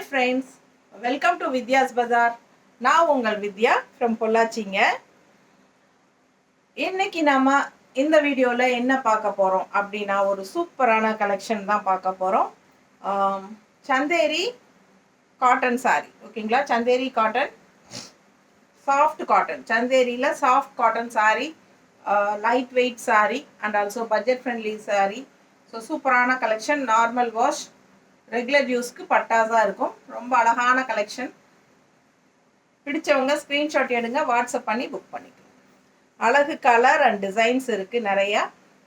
friends, welcome to Vidya's Bazaar. நான் உங்கள் வித்யா from பொள்ளாச்சிங்க. இன்னைக்கு நாம இந்த வீடியோவில் என்ன பார்க்க போகிறோம் அப்படின்னா ஒரு சூப்பரான கலெக்ஷன் தான் பார்க்க போகிறோம். சந்தேரி காட்டன் சாரி, ஓகேங்களா? சந்தேரி காட்டன், சாஃப்ட் காட்டன், சந்தேரியில் soft cotton sari, light weight sari and also budget friendly sari. So சூப்பரான கலெக்ஷன், நார்மல் வாஷ், ரெகுலர் யூஸ்க்கு பட்டாஸாக இருக்கும். ரொம்ப அழகான கலெக்ஷன். பிடிச்சவங்க ஸ்க்ரீன்ஷாட் எடுங்க, வாட்ஸ்அப் பண்ணி புக் பண்ணிக்கலாம். அழகு கலர் அண்ட் டிசைன்ஸ் இருக்குது நிறையா.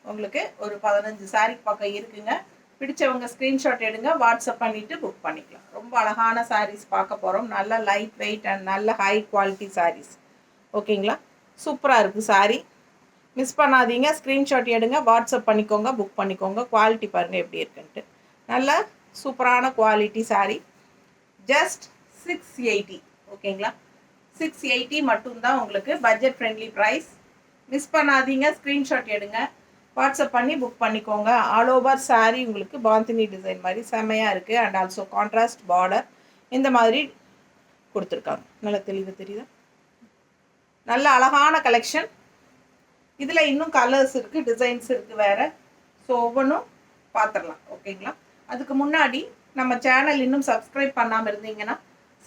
உங்களுக்கு ஒரு 15 சாரீ பக்கம் இருக்குங்க. பிடிச்சவங்க ஸ்க்ரீன்ஷாட் எடுங்க, வாட்ஸ்அப் பண்ணிவிட்டு புக் பண்ணிக்கலாம். ரொம்ப அழகான சாரீஸ் பார்க்க போகிறோம். நல்ல லைட் வெயிட் அண்ட் நல்ல ஹை குவாலிட்டி சாரீஸ், ஓகேங்களா? சூப்பராக இருக்குது சாரீ. மிஸ் பண்ணாதீங்க, ஸ்க்ரீன்ஷாட் எடுங்க, வாட்ஸ்அப் பண்ணிக்கோங்க, புக் பண்ணிக்கோங்க. குவாலிட்டி பாருங்கள் எப்படி இருக்குன்ட்டு. நல்ல சூப்பரான குவாலிட்டி சாரீ. ஜஸ்ட் 680, ஓகேங்களா? 680 மட்டும்தான் உங்களுக்கு பட்ஜெட் ஃப்ரெண்ட்லி ப்ரைஸ். மிஸ் பண்ணாதீங்க, ஸ்க்ரீன்ஷாட் எடுங்க, வாட்ஸ்அப் பண்ணி புக் பண்ணிக்கோங்க. ஆல் ஓவர் சாரீ உங்களுக்கு பாந்தினி டிசைன் மாதிரி செம்மையாக இருக்குது. அண்ட் ஆல்சோ கான்ட்ராஸ்ட் பார்டர் இந்த மாதிரி கொடுத்துருக்காங்க. நல்லா தெளிவு தெரியுதா? நல்ல அழகான கலெக்ஷன். இதில் இன்னும் கலர்ஸ் இருக்குது, டிசைன்ஸ் இருக்குது வேறு. ஸோ ஒவ்வொன்றும் பார்த்துடலாம், ஓகேங்களா? அதுக்கு முன்னாடி நம்ம சேனல் இன்னும் சப்ஸ்கிரைப் பண்ணாமல் இருந்தீங்கன்னா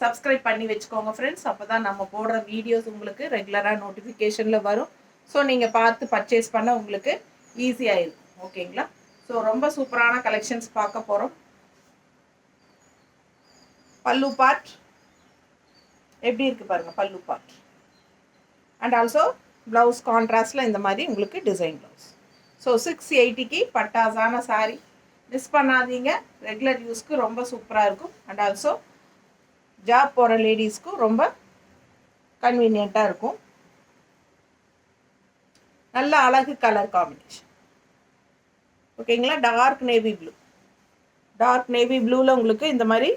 சப்ஸ்கிரைப் பண்ணி வச்சுக்கோங்க ஃப்ரெண்ட்ஸ். அப்போ தான் நம்ம போடுற வீடியோஸ் உங்களுக்கு ரெகுலராக நோட்டிஃபிகேஷனில் வரும். ஸோ நீங்கள் பார்த்து பர்ச்சேஸ் பண்ண உங்களுக்கு ஈஸியாக இருக்கும், ஓகேங்களா? ஸோ ரொம்ப சூப்பரான கலெக்ஷன்ஸ் பார்க்க போகிறோம். பல்லு பார்ட் எப்படி இருக்குது பாருங்கள், pallu part. And also blouse கான்ட்ராஸ்டில் இந்த மாதிரி உங்களுக்கு டிசைன் ப்ளவுஸ். ஸோ 680க்கு பட்டாஸான சாரீ. மிஸ் பண்ணாதீங்க, ரெகுலர் யூஸ்க்கு ரொம்ப சூப்பராக இருக்கும். அண்ட் ஆல்சோ ஜாப் போகிற லேடிஸ்க்கும் ரொம்ப கன்வீனியண்ட்டாக இருக்கும். நல்ல அழகு கலர் காம்பினேஷன், ஓகேங்களா? Dark navy blue, dark navy ப்ளூவில் உங்களுக்கு இந்த மாதிரி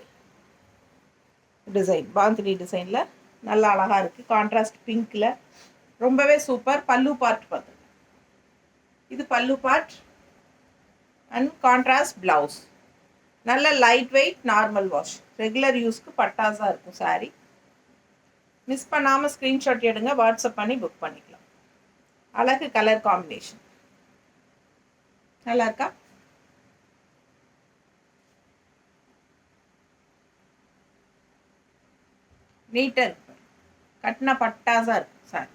டிசைன், பாந்தினி டிசைனில் நல்லா அழகாக இருக்குது. கான்ட்ராஸ்ட் பிங்க்கில் ரொம்பவே சூப்பர். பல்லு பார்ட் பார்த்து, இது pallu part and contrast blouse. நல்ல light weight, normal wash, regular யூஸ்க்கு பட்டாஸாக இருக்கும் சாரீ. மிஸ் பண்ணாமல் ஸ்க்ரீன்ஷாட் எடுங்க, வாட்ஸ்அப் பண்ணி புக் பண்ணிக்கலாம். அழகு கலர் காம்பினேஷன் நல்லா இருக்கா? நீட்டாக இருக்கு, கட்டின பட்டாஸாக இருக்கும் சாரி.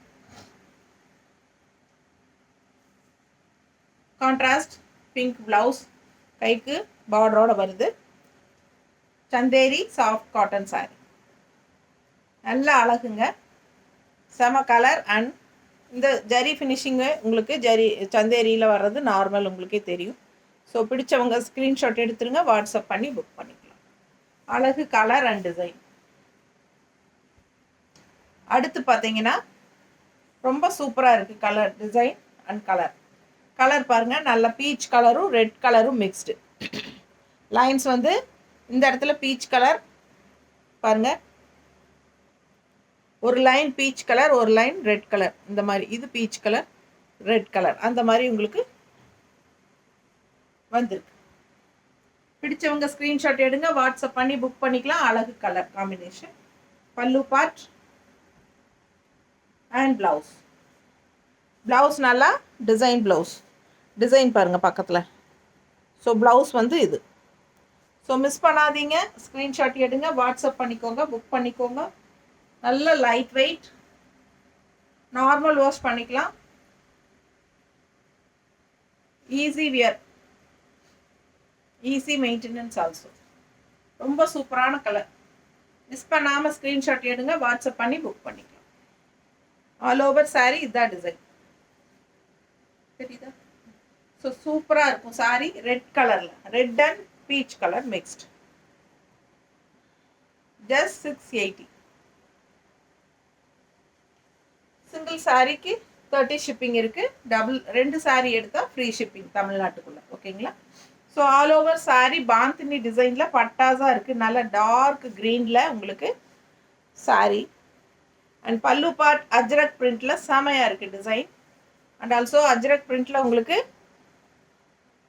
கான்ட்ராஸ்ட் பிங்க் ப்ளவுஸ், கைக்கு பார்டரோட வருது. சந்தேரி சாஃப்ட் காட்டன் சாரி, நல்ல அழகுங்க, செம கலர். அண்ட் இந்த ஜரி ஃபினிஷிங்கு உங்களுக்கு ஜரி சந்தேரியில் வர்றது நார்மல், உங்களுக்கே தெரியும். ஸோ பிடிச்சவங்க ஸ்க்ரீன்ஷாட் எடுத்துருங்க, வாட்ஸ்அப் பண்ணி புக் பண்ணிக்கலாம். அழகு கலர் அண்ட் டிசைன். அடுத்து பார்த்தீங்கன்னா ரொம்ப சூப்பராக இருக்குது colour, design and colour. Colour பாருங்கள், நல்ல பீச் கலரும் ரெட் கலரும் மிக்ஸ்டு. லைன்ஸ் வந்து இந்த இடத்துல பீச் கலர் பாருங்கள், ஒரு லைன் பீச் கலர், ஒரு லைன் ரெட் கலர், இந்த மாதிரி. இது பீச் கலர், ரெட் கலர், அந்த மாதிரி உங்களுக்கு வந்திருக்கு. பிடிச்சவங்க ஸ்க்ரீன்ஷாட் எடுங்க, வாட்ஸ்அப் பண்ணி புக் பண்ணிக்கலாம். அழகு கலர் காம்பினேஷன். பல்லு பார்ட் அண்ட் ப்ளவுஸ். ப்ளவுஸ் நல்லா டிசைன் ப்ளவுஸ், டிசைன் பாருங்கள் பக்கத்தில். ஸோ ப்ளவுஸ் வந்து இது. ஸோ மிஸ் பண்ணாதீங்க, ஸ்க்ரீன்ஷாட் எடுங்க, வாட்ஸ்அப் பண்ணிக்கோங்க, புக் பண்ணிக்கோங்க. நல்ல லைட் வெயிட், நார்மல் வாஷ் பண்ணிக்கலாம், easy wear, easy maintenance also. ரொம்ப சூப்பரான கலர். மிஸ் பண்ணாமல் ஸ்க்ரீன்ஷாட் எடுங்க, வாட்ஸ்அப் பண்ணி புக் பண்ணிக்கலாம். ஆல் ஓவர் சாரீ இதுதான் டிசைன், தெரியுதா? ஸோ சூப்பராக இருக்கும் சாரீ. ரெட் கலரில், red and peach colour mixed. Just 680. Single சாரீக்கு 30 ஷிப்பிங் இருக்குது. டபுள் 2 சாரீ எடுத்தால் ஃப்ரீ ஷிப்பிங் தமிழ்நாட்டுக்குள்ளே, ஓகேங்களா? So all over sari bandhani டிசைனில் பட்டாஸாக இருக்குது. நல்ல டார்க் க்ரீனில் உங்களுக்கு சாரீ. அண்ட் பல்லு பார்ட் அஜ்ரக் பிரிண்டில் செமையாக இருக்குது டிசைன். அண்ட் ஆல்சோ அஜ்ரக் பிரிண்டில் உங்களுக்கு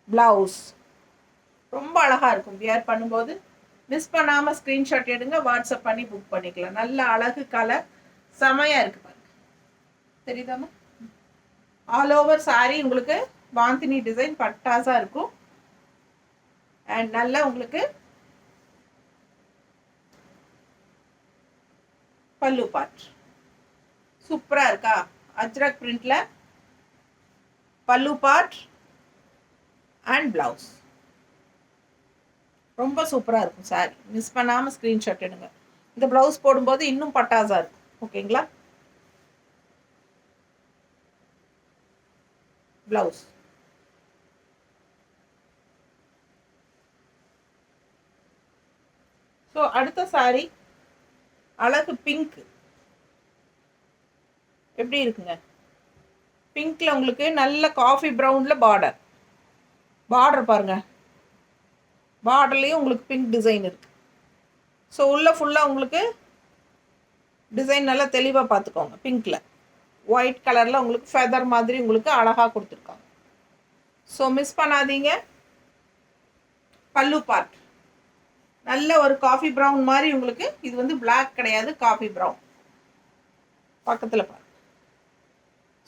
ப்ளவுஸ் ரொம்ப அழகாக இருக்கும். வியர் பண்ணும்போது மிஸ் பண்ணாமல் ஸ்க்ரீன்ஷாட் எடுங்க, வாட்ஸ்அப் பண்ணி புக் பண்ணிக்கலாம். நல்ல அழகு கலர், செமையாக இருக்குது பாருங்க. தெரியுதாம்மா? ஆல் ஓவர் சாரி உங்களுக்கு பாந்தினி டிசைன் பட்டாசாக இருக்கும். அண்ட் நல்லா உங்களுக்கு பல்லு பார்ட் சூப்பராக இருக்கா? அஜ்ரக் பிரிண்ட்ல பல்லு பார்ட் அண்ட் பிளவுஸ் ரொம்ப சூப்பராக இருக்கும் சாரி. மிஸ் பண்ணாமல் ஸ்க்ரீன்ஷாட் எடுங்க. இந்த ப்ளவுஸ் போடும்போது இன்னும் பட்டாசாக இருக்கும். ஓகேங்களா? ப்ளவுஸ் ஸோ அடுத்த சாரி அழகு பிங்க். எப்படி இருக்குங்க? பிங்க்ல உங்களுக்கு நல்ல காஃபி ப்ரௌனில் பார்டர் பாருங்க. பார்டர்லேயும் உங்களுக்கு பிங்க் டிசைன் இருக்குது. ஸோ உள்ளே ஃபுல்லாக உங்களுக்கு டிசைன் நல்லா தெளிவாக பார்த்துக்கோங்க. பிங்க்கில் ஒயிட் கலரில் உங்களுக்கு ஃபெதர் மாதிரி உங்களுக்கு அழகாக கொடுத்துருக்காங்க. ஸோ மிஸ் பண்ணாதீங்க. பல்லு பார்ட் நல்ல ஒரு காஃபி ப்ரௌன் மாதிரி உங்களுக்கு. இது வந்து பிளாக் கிடையாது, காஃபி ப்ரௌன். பக்கத்தில் பாருங்க.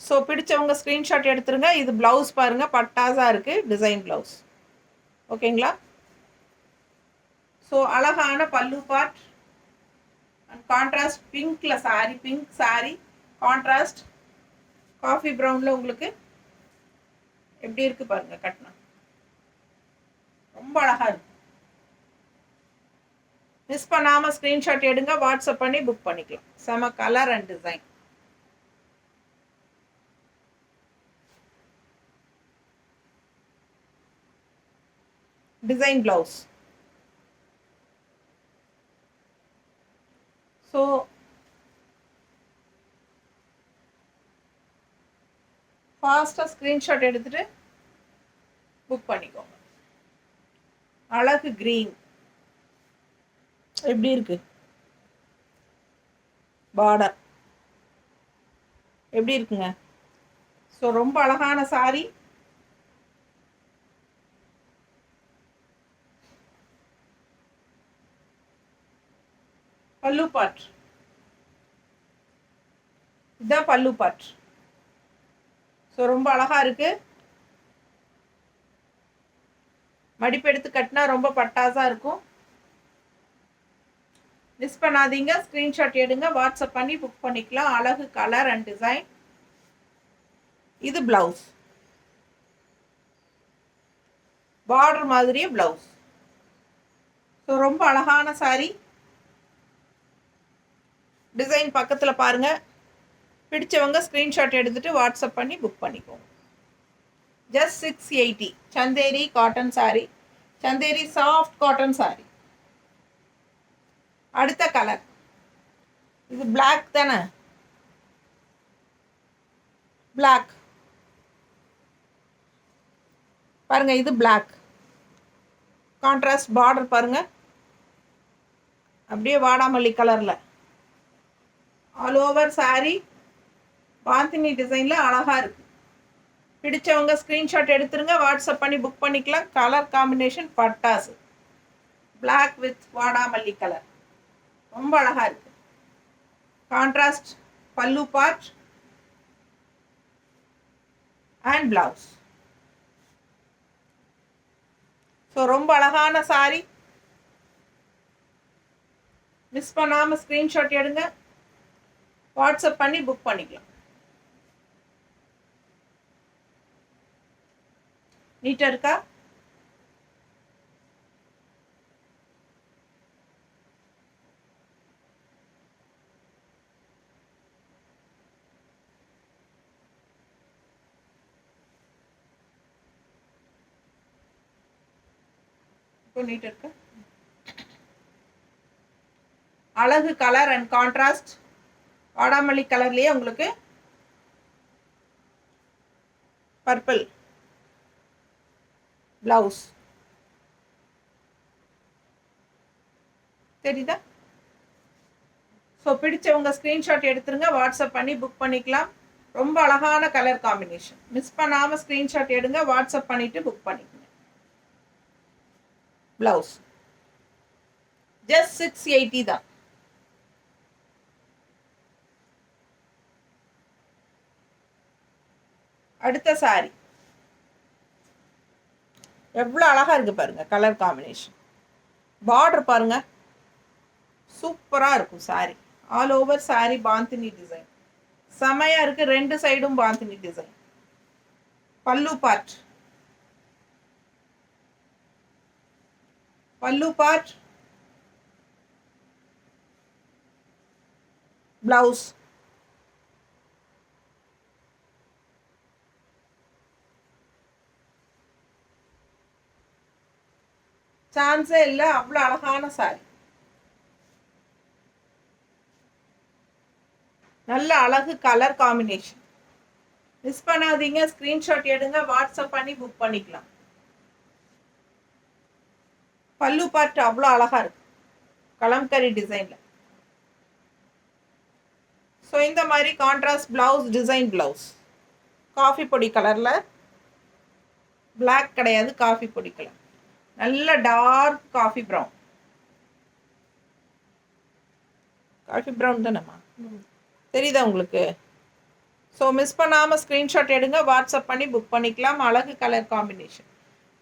ஸோ பிடிச்சவங்க ஸ்க்ரீன்ஷாட் எடுத்துருங்க. இது ப்ளவுஸ் பாருங்கள், பட்டாஸாக இருக்குது டிசைன் ப்ளவுஸ். ஓகேங்களா? ஸோ அழகான பல்லு பார்ட் அண்ட் கான்ட்ராஸ்ட் பிங்க்ல sari, pink sari contrast coffee ப்ரௌனில் உங்களுக்கு எப்படி இருக்குது பாருங்க. கட்டினா ரொம்ப அழகாக இருக்கு. மிஸ் பண்ணாமல் ஸ்க்ரீன்ஷாட் எடுங்க, வாட்ஸ்அப் பண்ணி புக் பண்ணிக்கலாம். செம colour and design. Design blouse. So ஃபாஸ்ட்டாக ஸ்க்ரீன்ஷாட் எடுத்துகிட்டு புக் பண்ணிக்கோங்க. அழகு க்ரீன் எப்படி இருக்கு? பார்டர் எப்படி இருக்குங்க? ஸோ ரொம்ப அழகான சாரி. பல்லு பார்ட் இதுதான் பல்லு பார்ட். ஸோ ரொம்ப அழகாக இருக்குது. மடிப்பு எடுத்து கட்டினா ரொம்ப பட்டாசாக இருக்கும். மிஸ் பண்ணாதீங்க. ஸ்க்ரீன்ஷாட் எடுங்க, வாட்ஸ்அப் பண்ணி புக் பண்ணிக்கலாம். அழகு கலர் அண்ட் டிசைன். இது பிளவுஸ் பார்டர் மாதிரியே பிளவுஸ். ஸோ ரொம்ப அழகான சாரி. டிசைன் பக்கத்தில் பாருங்கள். பிடிச்சவங்க ஸ்க்ரீன்ஷாட் எடுத்துகிட்டு வாட்ஸ்அப் பண்ணி புக் பண்ணிக்கோங்க. Just 680 Chanderi cotton sorry. Chanderi soft cotton sorry. அடுத்த கலர் இது பிளாக் தானே? பிளாக் பாருங்க. இது பிளாக் கான்ட்ராஸ்ட் பார்டர் பாருங்க. அப்படியே வாடாமல்லி கலரில் ஆல் ஓவர் சாரி பாந்தினி டிசைனில் அழகாக இருக்குது. பிடிச்சவங்க ஸ்க்ரீன்ஷாட் எடுத்துருங்க, வாட்ஸ்அப் பண்ணி புக் பண்ணிக்கலாம். கலர் காம்பினேஷன் பட்டாசு. பிளாக் வித் வாடாமல்லி கலர் ரொம்ப அழகாக இருக்குது. கான்ட்ராஸ்ட் பல்லு பார்ட் அண்ட் பிளவுஸ். ஸோ ரொம்ப அழகான சாரி. மிஸ் பண்ணாமல் ஸ்க்ரீன்ஷாட் எடுங்க, வாட்ஸ்அப் பண்ணி புக் பண்ணிக்கலாம். நீட்டாக இருக்கா? இப்போ நீட்டாக இருக்கா? அழகு கலர் அண்ட் கான்ட்ராஸ்ட் வாடாமல்லி கலர்லேயே உங்களுக்கு பர்பிள் பிளவுஸ் தெரியுதா? ஸோ பிடிச்சவங்க ஸ்க்ரீன்ஷாட் எடுத்துருங்க, வாட்ஸ்அப் பண்ணி புக் பண்ணிக்கலாம். ரொம்ப அழகான கலர் காம்பினேஷன். மிஸ் பண்ணாமல் ஸ்க்ரீன்ஷாட் எடுங்க, வாட்ஸ்அப் பண்ணிவிட்டு புக் பண்ணிக்கோங்க. பிளவுஸ் ஜஸ்ட் 680 தான். அடுத்த சாரி எவ்வளோ அழகாக இருக்குது பாருங்கள். கலர் காம்பினேஷன், பார்டர் பாருங்கள், சூப்பராக இருக்கும் sorry. All over sari bandhani design செமையாக இருக்குது. ரெண்டு சைடும் பாந்தினி டிசைன். பல்லு பார்ட், பல்லு பார்ட், பிளவுஸ். சான்ஸே இல்லை, அவ்வளோ அழகான சாரி. நல்ல அழகு கலர் காம்பினேஷன். மிஸ் பண்ணாதீங்க, ஸ்க்ரீன்ஷாட் எடுங்க, வாட்ஸ்அப் பண்ணி புக் பண்ணிக்கலாம். பல்லு பார்ட் அவ்வளோ அழகா இருக்கு, கலம்கரி டிசைன்ல. ஸோ இந்த மாதிரி contrast blouse, design blouse, coffee பொடி கலர்ல, பிளாக் கிடையாது, காஃபி பொடி கலர், நல்ல dark coffee brown. Coffee brown தானேம்மா, தெரியுதா உங்களுக்கு? ஸோ மிஸ் பண்ணாமல் ஸ்க்ரீன்ஷாட் எடுங்க, வாட்ஸ்அப் பண்ணி புக் பண்ணிக்கலாம். அழகு கலர் காம்பினேஷன்.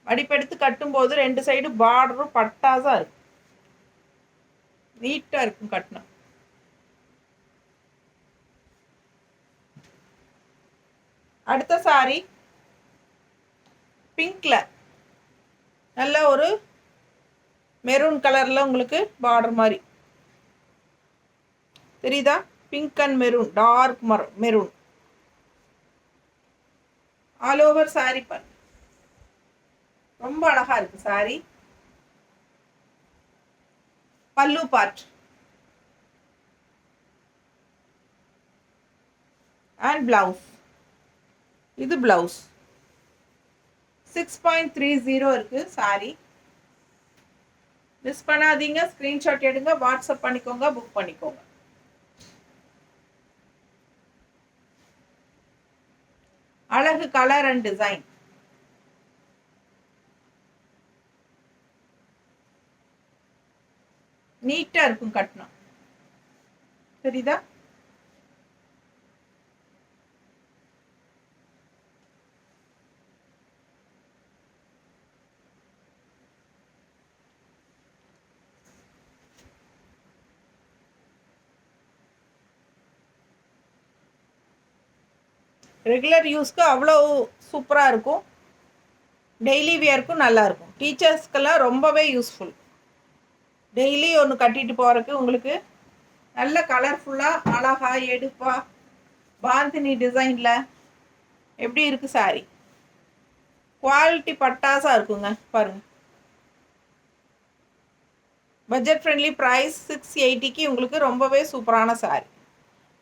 வடிப்பெடுத்து கட்டும்போது ரெண்டு சைடு பார்டரும் பட்டாசாக இருக்கும், நீட்டாக இருக்கும் கட்டணும். அடுத்த சாரி பிங்க்ல நல்ல ஒரு மெரூன் கலரில் உங்களுக்கு பார்டர் மாதிரி தெரியுதா? Pink and maroon, dark maroon all over sari பண்ணு. ரொம்ப அழகா இருக்கு சாரி. பல்லு பார்ட் அண்ட் பிளவுஸ். இது பிளவுஸ் 6.30 இருக்கு சாரி. மிஸ் பண்ணாதீங்க, ஸ்கிரீன்ஷாட் எடுங்க, வாட்ஸ்அப் பண்ணிக்கோங்க, புக் பண்ணிக்கோங்க. அழகு கலர் அண்ட் டிசைன். நீட்டா இருக்கும் கட்டணும், தெரியுதா? ரெகுலர் யூஸ்க்கு அவ்வளோ சூப்பராக இருக்கும், டெய்லி வியர்க்கும் நல்லா இருக்கும். டீச்சர்ஸ்க்கெல்லாம் ரொம்பவே யூஸ்ஃபுல். டெய்லி ஒன்று கட்டிட்டு போகிறதுக்கு உங்களுக்கு நல்ல கலர்ஃபுல்லாக அழகா எடுப்பா பாந்தினி டிசைனில் எப்படி இருக்குது சாரி. குவாலிட்டி பட்டாசாக இருக்குங்க பாருங்கள். பட்ஜெட் ஃப்ரெண்ட்லி ப்ரைஸ் 680க்கு உங்களுக்கு ரொம்பவே சூப்பரான சாரி.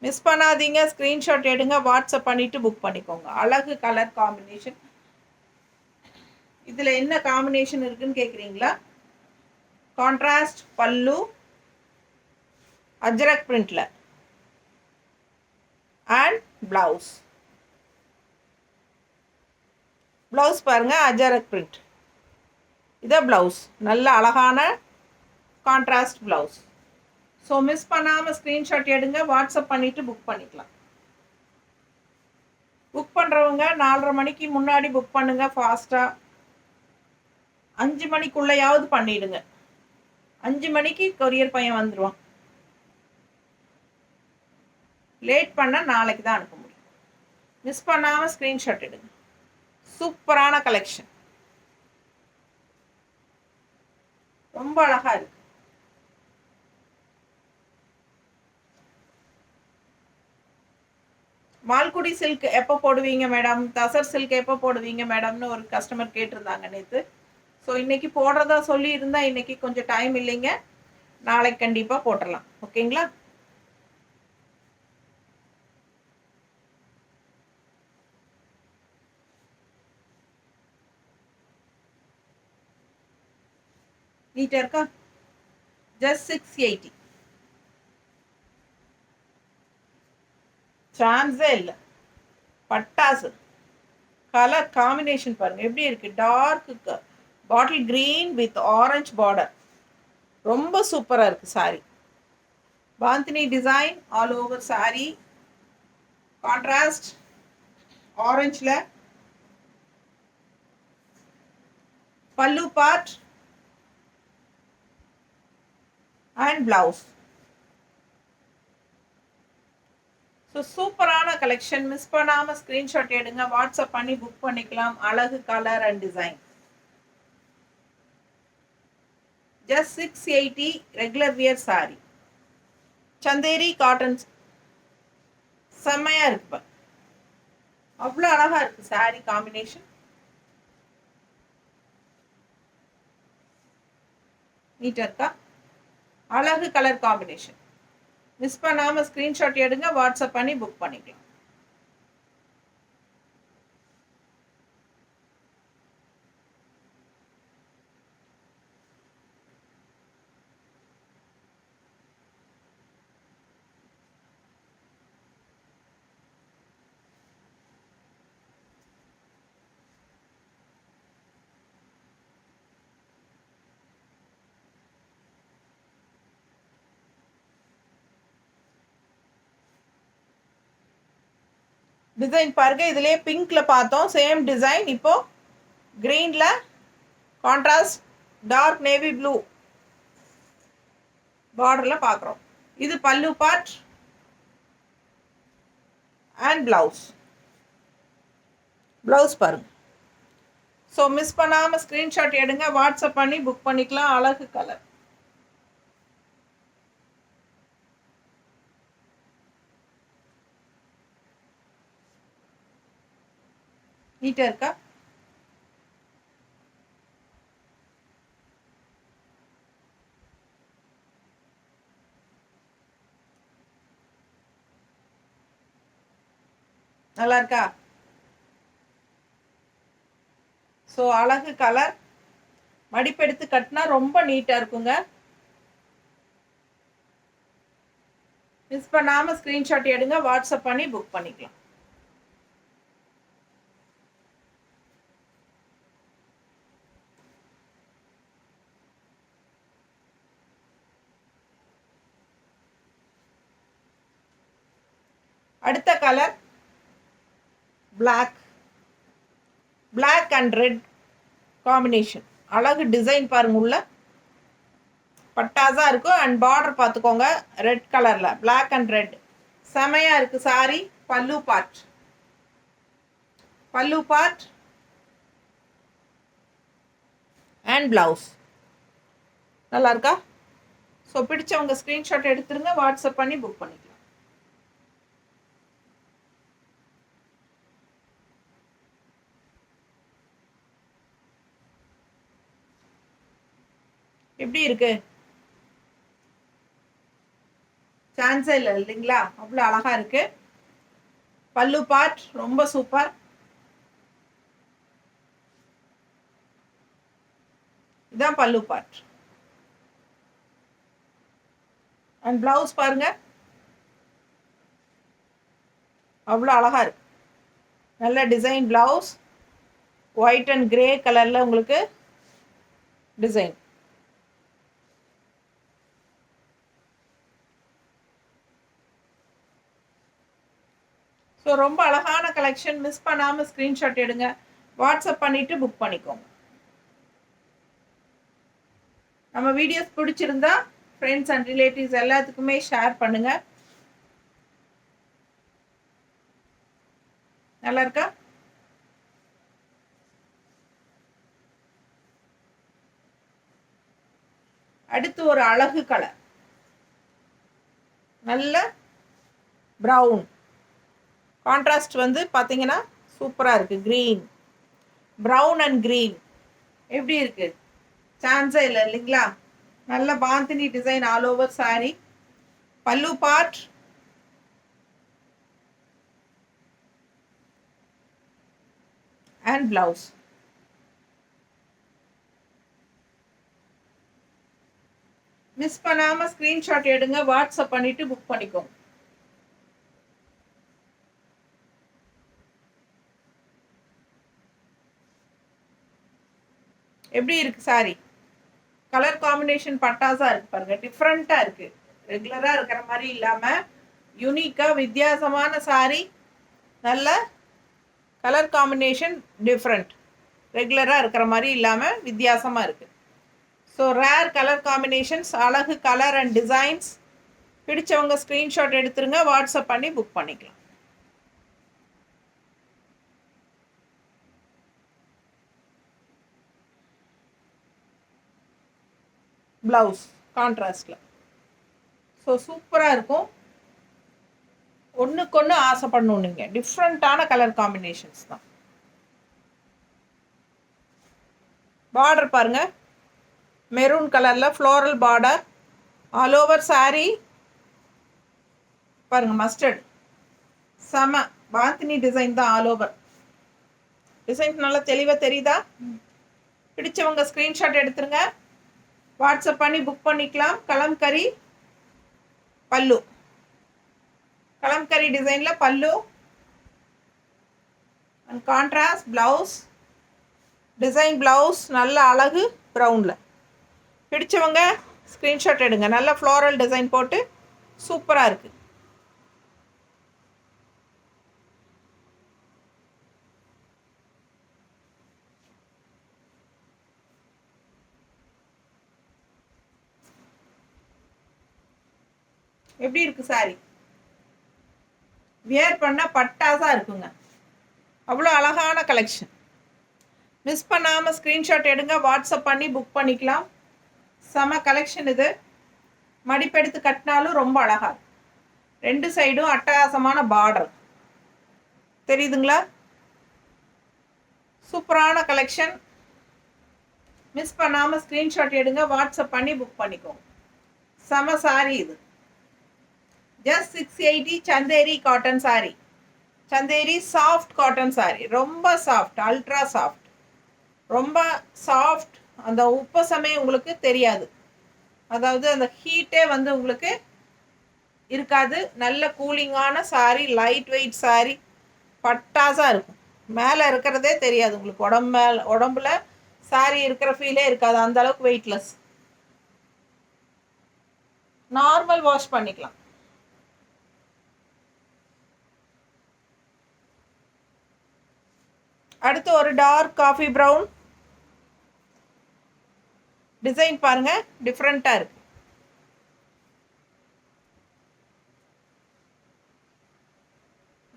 மிஸ் பண்ணாதீங்க, ஸ்க்ரீன்ஷாட் எடுங்க, வாட்ஸ்அப் பண்ணிவிட்டு புக் பண்ணிக்கோங்க. அழகு கலர் காம்பினேஷன். இதில் என்ன காம்பினேஷன் இருக்குன்னு கேட்குறீங்களா? கான்ட்ராஸ்ட் பல்லு, அஜ்ரக் பிரிண்ட்ல அண்ட் பிளவுஸ். பிளவுஸ் பாருங்க, அஜ்ரக் பிரிண்ட். இதான் பிளவுஸ், நல்ல அழகான கான்ட்ராஸ்ட் பிளவுஸ். ஸோ மிஸ் பண்ணாமல் ஸ்க்ரீன்ஷாட் எடுங்க, வாட்ஸ்அப் பண்ணிவிட்டு புக் பண்ணிக்கலாம். புக் பண்ணுறவங்க 4:30 மணிக்கு முன்னாடி புக் பண்ணுங்கள் ஃபாஸ்ட்டாக. 5 மணிக்குள்ளேயாவது பண்ணிவிடுங்க. 5 மணிக்கு கொரியர் பையன் வந்துடுவான். லேட் பண்ணால் நாளைக்கு தான் அனுப்ப முடியும். மிஸ் பண்ணாமல் ஸ்க்ரீன்ஷாட் எடுங்க. சூப்பரான கலெக்ஷன், ரொம்ப அழகாக இருக்கு. மால்குடி சில்க் எப்போ போடுவீங்க மேடம், தசர் சில்க் எப்போ போடுவீங்க மேடம்னு ஒரு கஸ்டமர் கேட்டிருந்தாங்க நேற்று. ஸோ இன்றைக்கி போடுறதா சொல்லி இருந்தால் இன்றைக்கி கொஞ்சம் டைம் இல்லைங்க, நாளைக்கு கண்டிப்பாக போட்டுடலாம். ஓகேங்களா? நீட்டாக இருக்கா? ஜஸ்ட் 680. சான்ஸே இல்லை, பட்டாசு. கலர் காம்பினேஷன் பாருங்கள் எப்படி இருக்குது. Dark bottle green with orange border, ரொம்ப சூப்பராக இருக்குது sari. Bandhani design all over sari. Contrast ஆரஞ்சில். Pallu part and blouse. So சூப்பரான கலெக்ஷன். மிஸ் பண்ணாமல் ஸ்க்ரீன்ஷாட் எடுங்க, வாட்ஸ்அப் பண்ணி புக் பண்ணிக்கலாம். அழகு colour and design. Just 680 regular wear sari. Chanderi cotton. செம்மையாக இருக்குப்பா, அவ்வளோ அழகாக இருக்குது சாரி காம்பினேஷன். நீட்டாக இருக்கா? அழகு கலர் காம்பினேஷன். மிஸ் பண்ணாமல் ஸ்க்ரீன்ஷாட் எடுங்க, வாட்ஸ்அப் பண்ணி புக் பண்ணிக்கலாம். டிசைன் பாருங்க, இதுலேயே பிங்க்ல பார்த்தோம் சேம் டிசைன். இப்போ கிரீன்ல கான்ட்ராஸ்ட் டார்க் நேவி ப்ளூ பார்டரில் பார்க்குறோம். இது pallu part and blouse. Blouse பாருங்க. ஸோ மிஸ் பண்ணாமல் ஸ்க்ரீன்ஷாட் எடுங்க, வாட்ஸ்அப் பண்ணி புக் பண்ணிக்கலாம். அழகு கலர். நீட்டாக இருக்கா? நல்லா இருக்கா? ஸோ அழகு கலர். மடிப்பெடுத்து கட்டினா ரொம்ப நீட்டாக இருக்குங்க. மிஸ் பண்ணாமல் ஸ்க்ரீன்ஷாட் எடுங்க, வாட்ஸ்அப் பண்ணி புக் பண்ணிக்கலாம். அடுத்த colour black and red combination. அழகு டிசைன் பாருங்க, உள்ள பட்டாசா இருக்கும். அண்ட் பார்டர் பார்த்துக்கோங்க ரெட் கலர்ல, பிளாக் அண்ட் ரெட். செமையா இருக்கு சாரி. பல்லு பார்ட் அண்ட் பிளவுஸ். நல்லா இருக்கா? ஸோ பிடிச்சவங்க ஸ்க்ரீன்ஷாட் எடுத்துருங்க, வாட்ஸ்அப் பண்ணி புக் பண்ணிக்கலாம். எப்படி இருக்கு? சான்ஸே இல்லை இல்லைங்களா? அவ்வளோ அழகா இருக்கு. பல்லு பார்ட் ரொம்ப சூப்பர். இதான் பல்லு பார்ட். அண்ட் பிளவுஸ் பாருங்க, அவ்வளோ அழகா இருக்கு. நல்ல design blouse. White and grey கலர்ல உங்களுக்கு டிசைன். ஸோ ரொம்ப அழகான கலெக்ஷன். மிஸ் பண்ணாமல் ஸ்க்ரீன்ஷாட் எடுங்க, வாட்ஸ்அப் பண்ணிவிட்டு புக் பண்ணிக்கோங்க. நம்ம வீடியோஸ் பிடிச்சிருந்தா ஃப்ரெண்ட்ஸ் அண்ட் ரிலேட்டிவ்ஸ் எல்லாத்துக்குமே ஷேர் பண்ணுங்க. நல்லா இருக்கா? அடுத்து ஒரு அழகு கலர், நல்ல ப்ரௌன் கான்ட்ராஸ்ட் வந்து பார்த்தீங்கன்னா சூப்பராக இருக்குது. க்ரீன், ப்ரௌன் அண்ட் க்ரீன் எப்படி இருக்குது? சான்ஸே இல்லை இல்லைங்களா? நல்ல bandhani design all over sorry. பல்லு பார்ட் அண்ட் பிளவுஸ். மிஸ் பண்ணாமல் ஸ்க்ரீன்ஷாட் எடுங்க, வாட்ஸ்அப் பண்ணிவிட்டு புக் பண்ணிக்கோங்க. எப்படி இருக்கு சாரி? கலர் காம்பினேஷன் பட்டாஸாக இருக்குது பாருங்கள், டிஃப்ரெண்ட்டாக இருக்குது. ரெகுலராக இருக்கிற மாதிரி இல்லாமல் யூனிக்காக வித்தியாசமான சாரீ. நல்ல கலர் காம்பினேஷன் டிஃப்ரெண்ட், ரெகுலராக இருக்கிற மாதிரி இல்லாமல் வித்தியாசமாக இருக்குது. ஸோ ரேர் கலர் காம்பினேஷன்ஸ், அழகு கலர் அண்ட் டிசைன்ஸ். பிடிச்சவங்க ஸ்க்ரீன்ஷாட் எடுத்துருங்க, வாட்ஸ்அப் பண்ணி புக் பண்ணிக்கலாம். ப்ளவுஸ் கான்ட்ராஸ்டில். ஸோ சூப்பராக இருக்கும். ஒன்றுக்கு ஒன்று ஆசைப்படணும் நீங்கள். டிஃப்ரெண்ட்டான கலர் காம்பினேஷன்ஸ் தான். பார்டர் பாருங்கள், மெரூன் கலரில் floral border all over sari. பாருங்கள் மஸ்டர்ட், செம பாந்தினி டிசைன் தான். ஆல் ஓவர் டிசைன் நல்லா தெளிவாக தெரியுதா? பிடிச்சவங்க ஸ்க்ரீன்ஷாட் எடுத்துருங்க, வாட்ஸ்அப் பண்ணி புக் பண்ணிக்கலாம். கலம்கரி பல்லு, கலம்கரி டிசைனில் பல்லு and contrast blouse. Design blouse நல்ல அழகு ப்ரௌனில். பிடிச்சவங்க ஸ்க்ரீன்ஷாட் எடுங்க. நல்ல ஃப்ளோரல் டிசைன் போட்டு சூப்பராக இருக்குது. எப்படி இருக்குது சாரி? வியர் பண்ணால் பட்டாஸாக இருக்குங்க. அவ்வளோ அழகான கலெக்ஷன். மிஸ் பண்ணாமல் ஸ்க்ரீன்ஷாட் எடுங்க, வாட்ஸ்அப் பண்ணி புக் பண்ணிக்கலாம். செம கலெக்ஷன் இது. மடிப்பெடுத்து கட்டினாலும் ரொம்ப அழகாக. ரெண்டு சைடும் அட்டகாசமான பார்டர் தெரியுதுங்களா? சூப்பரான கலெக்ஷன். மிஸ் பண்ணாமல் ஸ்க்ரீன்ஷாட் எடுங்க, வாட்ஸ்அப் பண்ணி புக் பண்ணிக்கோங்க. செம சாரி இது. Just 680 Chanderi cotton sorry. Chanderi soft cotton sorry, ரொம்ப சாஃப்ட், அல்ட்ரா சாஃப்ட், ரொம்ப சாஃப்ட். அந்த உப்பசமே உங்களுக்கு தெரியாது, அதாவது அந்த ஹீட்டே வந்து உங்களுக்கு இருக்காது. நல்ல கூலிங்கான சாரி, லைட் வெயிட் சாரி, பட்டாஸாக இருக்கும். மேலே இருக்கிறதே தெரியாது உங்களுக்கு. உடம்புல சாரி இருக்கிற ஃபீலே இருக்காது, அந்த அளவுக்கு வெயிட்லெஸ். நார்மல் வாஷ் பண்ணிக்கலாம். அடுத்து ஒரு டார்க் காஃபி ப்ரௌன் டிசைன் பாருங்க, டிஃப்ரெண்ட்டாக இருக்கு.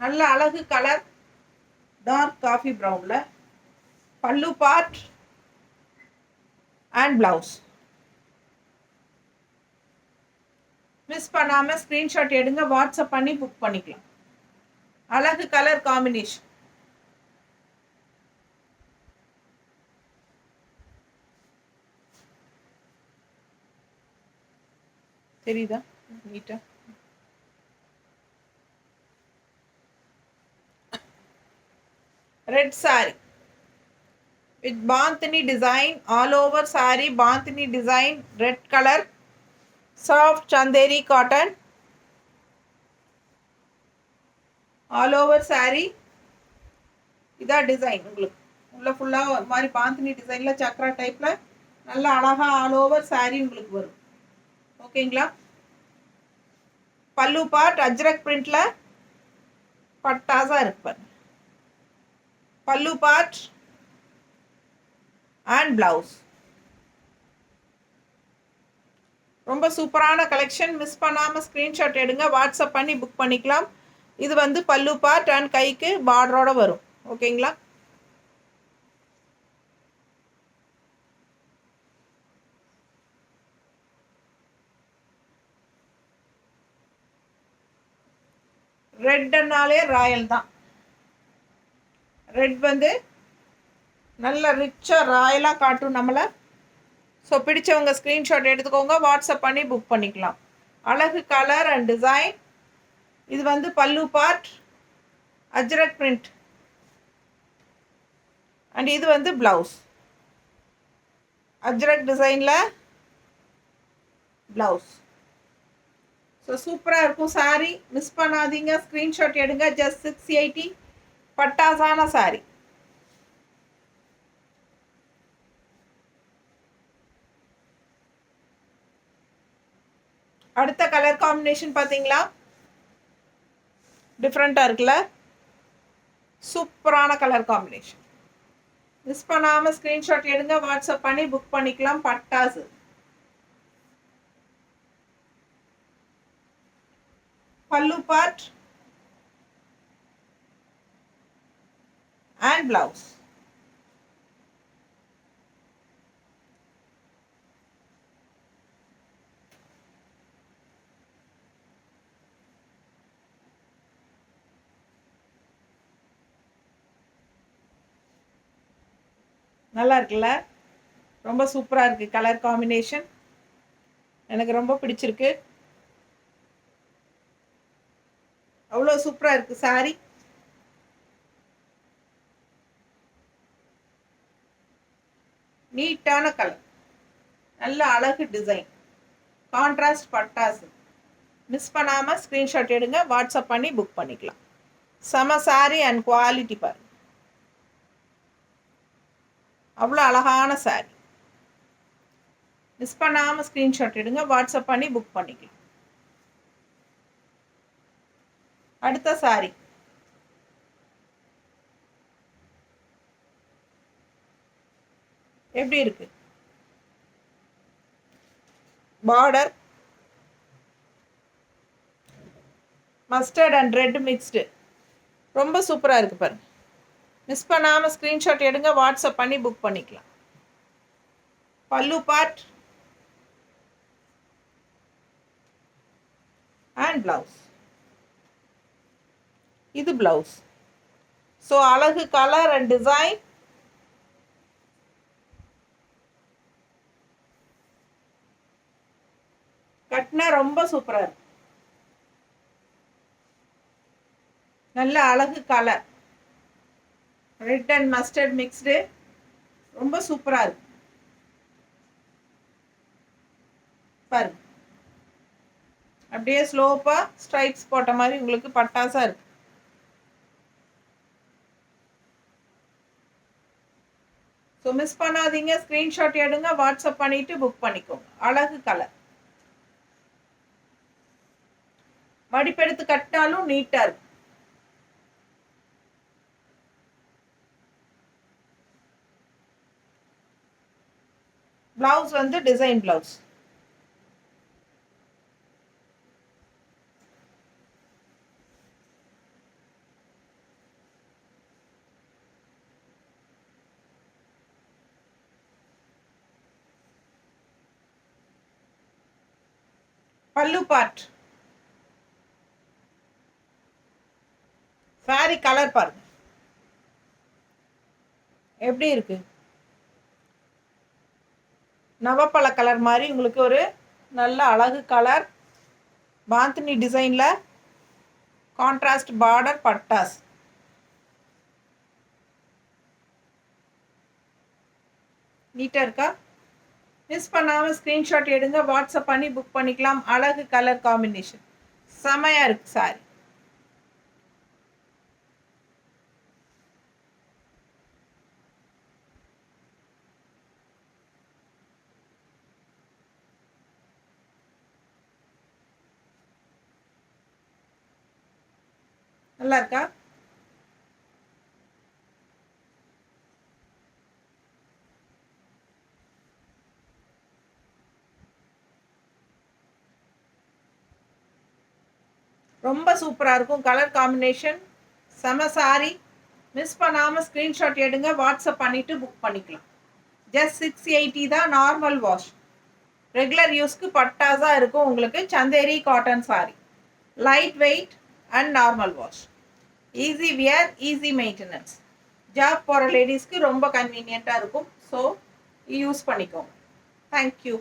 நல்ல அழகு கலர், டார்க் காஃபி ப்ரௌனில். Pallu part and blouse. Miss பண்ணாமல் ஸ்க்ரீன்ஷாட் எடுங்க, வாட்ஸ்அப் பண்ணி புக் பண்ணிக்கலாம். அழகு கலர் காம்பினேஷன். தெரியுதா நீட்டா? Red sari with bandhani design, all over sari bandhani design, red colour, soft Chanderi cotton, all over sari. இதான் டிசைன் உங்களுக்கு. உள்ள ஃபுல்லாக ஒரு மாதிரி பாந்தினி டிசைனில் சக்ரா டைப்பில் நல்ல அழகாக ஆல் ஓவர் சாரி உங்களுக்கு வரும். ஓகேங்களா? பல்லு பார்ட் அஜ்ரக் பிரிண்டில் பட்டாஸாக இருப்பார். பல்லு பார்ட் அண்ட் ப்ளவுஸ். ரொம்ப சூப்பரான கலெக்ஷன். மிஸ் பண்ணாமல் ஸ்க்ரீன்ஷாட் எடுங்க, வாட்ஸ்அப் பண்ணி புக் பண்ணிக்கலாம். இது வந்து பல்லு பார்ட் அண்ட் கைக்கு பார்டரோட வரும். ஓகேங்களா? ரெட்னாலே ராயல் தான். ரெட் வந்து நல்ல ரிச்சாக ராயலாக காட்டும் நம்மளை. ஸோ பிடிச்சவங்க ஸ்க்ரீன்ஷாட் எடுத்துக்கோங்க, வாட்ஸ்அப் பண்ணி புக் பண்ணிக்கலாம். அழகு கலர் அண்ட் டிசைன். இது வந்து பல்லு பார்ட் அஜ்ரக் பிரிண்ட் அண்ட் இது வந்து ப்ளவுஸ். அஜ்ரக் டிசைனில் ப்ளவுஸ். ஸோ சூப்பராக இருக்கும் சாரி. மிஸ் பண்ணாதீங்க, ஸ்க்ரீன்ஷாட் எடுங்க. ஜஸ்ட் 680 பட்டாசான சாரி. அடுத்த கலர் காம்பினேஷன் பார்த்தீங்களா, டிஃப்ரெண்ட்டாக இருக்குல்ல, சூப்பரான கலர் காம்பினேஷன். மிஸ் பண்ணாமல் ஸ்க்ரீன்ஷாட் எடுங்க, வாட்ஸ்அப் பண்ணி புக் பண்ணிக்கலாம். பட்டாசு. பல்லு பார்ட் அண்ட் பிளவுஸ். நல்லா இருக்குல்ல, ரொம்ப சூப்பராக இருக்குது கலர் காம்பினேஷன். எனக்கு ரொம்ப பிடிச்சிருக்கு. அவ்வளோ சூப்பராக இருக்குது சாரி. நீட்டான கலர், நல்ல அழகு டிசைன், கான்ட்ராஸ்ட் பட்டாசு. மிஸ் பண்ணாமல் ஸ்க்ரீன்ஷாட் எடுங்க, வாட்ஸ்அப் பண்ணி புக் பண்ணிக்கலாம். செம சாரி அண்ட் குவாலிட்டி பாருங்க, அவ்வளோ அழகான சாரி. மிஸ் பண்ணாமல் ஸ்க்ரீன்ஷாட் எடுங்க, வாட்ஸ்அப் பண்ணி புக் பண்ணிக்கலாம். அடுத்த சாரி எப்படி இருக்கு, border mustard and red mixed, ரொம்ப சூப்பராக இருக்குது பாருங்க. மிஸ் பண்ணாமல் ஸ்க்ரீன்ஷாட் எடுங்க, வாட்ஸ்அப் பண்ணி புக் பண்ணிக்கலாம். பல்லு பார்ட் அண்ட் பிளவுஸ். இது பிளவுஸ். ஸோ அழகு கலர் அண்ட் டிசைன். கட்டினா ரொம்ப சூப்பராக இருக்கு. நல்ல அழகு colour, red and mustard mixed, ரொம்ப சூப்பராக இருக்கு பாருங்க. அப்படியே ஸ்லோப்பாக ஸ்ட்ரைப்ஸ் போட்ட மாதிரி உங்களுக்கு பட்டாசாக இருக்கு. ஸோ மிஸ் பண்ணாதீங்க, ஸ்க்ரீன்ஷாட் எடுங்க, வாட்ஸ்அப் பண்ணிவிட்டு புக் பண்ணிக்கோங்க. அழகு கலர், மடிப்பெடுத்து கட்டினாலும் நீட்டாக இருக்கும். பிளவுஸ் வந்து டிசைன் பிளவுஸ். பல்லு பார்ட். சாரி கலர் பாருங்க எப்படி இருக்கு, நவப்பழ கலர் மாதிரி உங்களுக்கு ஒரு நல்ல அழகு கலர். பாந்தினி டிசைனில் கான்ட்ராஸ்ட் பார்டர் பட்டாஸ். நீட்டாக இருக்கா? மிஸ் பண்ணாமல் ஸ்க்ரீன்ஷாட் எடுங்க, வாட்ஸ்அப் பண்ணி புக் பண்ணிக்கலாம். அழகு கலர் காம்பினேஷன், செமையாக இருக்குது சாரி. நல்லா இருக்கா? ரொம்ப சூப்பராக இருக்கும் கலர் காம்பினேஷன், செம சாரி. மிஸ் பண்ணாமல் ஸ்க்ரீன்ஷாட் எடுங்க, வாட்ஸ்அப் பண்ணிவிட்டு புக் பண்ணிக்கலாம். ஜஸ்ட் 680 தான் நார்மல் வாஷ். ரெகுலர் யூஸ்க்கு பட்டாஸாக இருக்கும் உங்களுக்கு. Chanderi cotton sari, light wait and normal wash, easy wear, easy maintenance. Job போகிற லேடிஸ்க்கு ரொம்ப கன்வீனியண்ட்டாக இருக்கும். ஸோ யூஸ் பண்ணிக்கோங்க. தேங்க்யூ.